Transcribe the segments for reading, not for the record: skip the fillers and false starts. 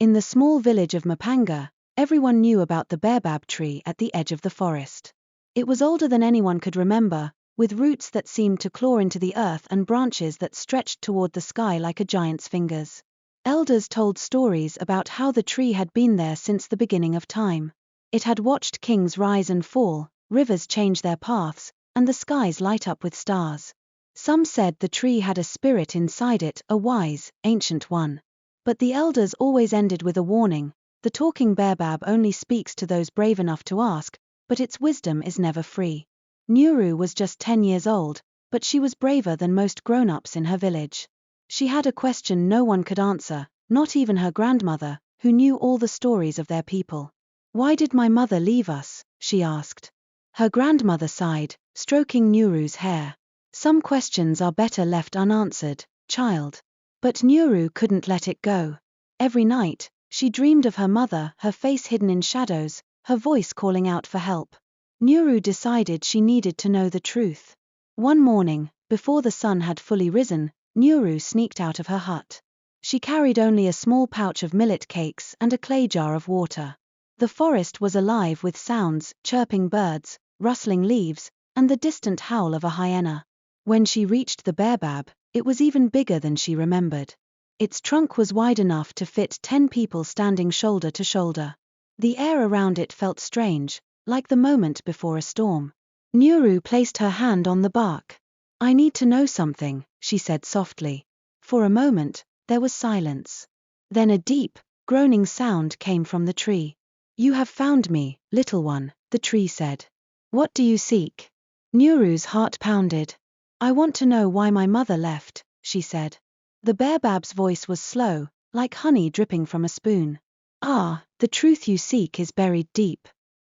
In the small village of Mapanga, everyone knew about the baobab tree at the edge of the forest. It was older than anyone could remember, with roots that seemed to claw into the earth and branches that stretched toward the sky like a giant's fingers. Elders told stories about how the tree had been there since the beginning of time. It had watched kings rise and fall, rivers change their paths, and the skies light up with stars. Some said the tree had a spirit inside it, a wise, ancient one. But the elders always ended with a warning: the talking baobab only speaks to those brave enough to ask, but its wisdom is never free. Nuru was just 10 years old, but she was braver than most grown-ups in her village. She had a question no one could answer, not even her grandmother, who knew all the stories of their people. "Why did my mother leave us?" she asked. Her grandmother sighed, stroking Nuru's hair. "Some questions are better left unanswered, child." But Nuru couldn't let it go. Every night, she dreamed of her mother, her face hidden in shadows, her voice calling out for help. Nuru decided she needed to know the truth. One morning, before the sun had fully risen, Nuru sneaked out of her hut. She carried only a small pouch of millet cakes and a clay jar of water. The forest was alive with sounds: chirping birds, rustling leaves, and the distant howl of a hyena. When she reached the baobab, it was even bigger than she remembered. Its trunk was wide enough to fit 10 people standing shoulder to shoulder. The air around it felt strange, like the moment before a storm. Nuru placed her hand on the bark. "I need to know something," she said softly. For a moment, there was silence. Then a deep, groaning sound came from the tree. "You have found me, little one," the tree said. "What do you seek?" Nuru's heart pounded. "I want to know why my mother left," she said. The baobab's voice was slow, like honey dripping from a spoon. "Ah, the truth you seek is buried deep.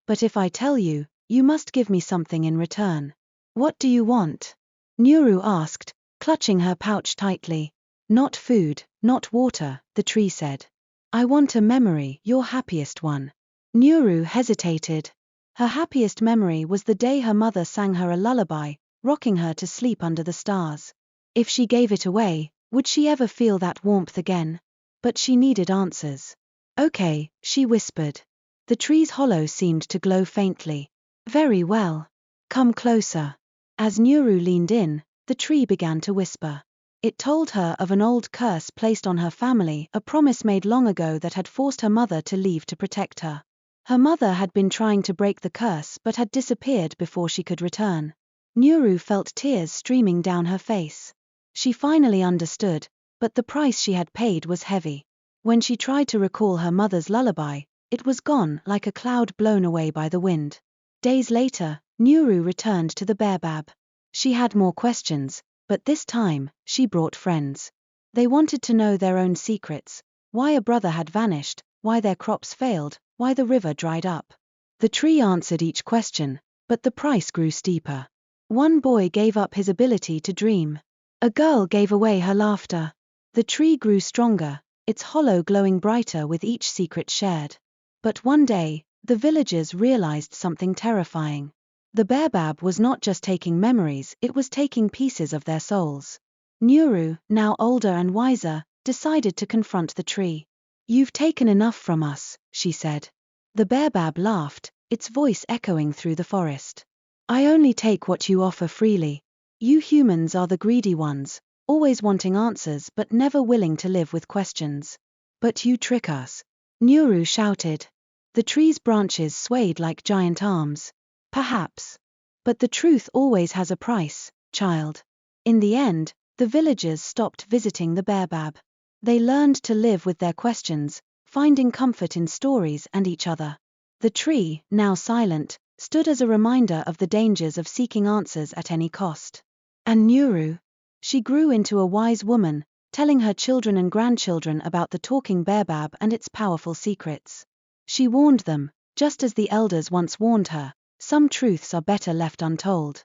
But if I tell you, you must give me something in return." "What do you want?" Nuru asked, clutching her pouch tightly. "Not food, not water," the tree said. "I want a memory, your happiest one." Nuru hesitated. Her happiest memory was the day her mother sang her a lullaby, rocking her to sleep under the stars. If she gave it away, would she ever feel that warmth again? But she needed answers. "Okay," she whispered. The tree's hollow seemed to glow faintly. "Very well. Come closer." As Nuru leaned in, the tree began to whisper. It told her of an old curse placed on her family, a promise made long ago that had forced her mother to leave to protect her. Her mother had been trying to break the curse but had disappeared before she could return. Nuru felt tears streaming down her face. She finally understood, but the price she had paid was heavy. When she tried to recall her mother's lullaby, it was gone like a cloud blown away by the wind. Days later, Nuru returned to the baobab. She had more questions, but this time, she brought friends. They wanted to know their own secrets: why a brother had vanished, why their crops failed, why the river dried up. The tree answered each question, but the price grew steeper. One boy gave up his ability to dream. A girl gave away her laughter. The tree grew stronger, its hollow glowing brighter with each secret shared. But one day, the villagers realized something terrifying. The baobab was not just taking memories, it was taking pieces of their souls. Nuru, now older and wiser, decided to confront the tree. "You've taken enough from us," she said. The baobab laughed, its voice echoing through the forest. "I only take what you offer freely. You humans are the greedy ones, always wanting answers but never willing to live with questions. But you trick us," Nuru shouted. The tree's branches swayed like giant arms. "Perhaps. But the truth always has a price, child." In the end, the villagers stopped visiting the baobab. They learned to live with their questions, finding comfort in stories and each other. The tree, now silent, stood as a reminder of the dangers of seeking answers at any cost. And Nuru? She grew into a wise woman, telling her children and grandchildren about the talking baobab and its powerful secrets. She warned them, just as the elders once warned her: some truths are better left untold.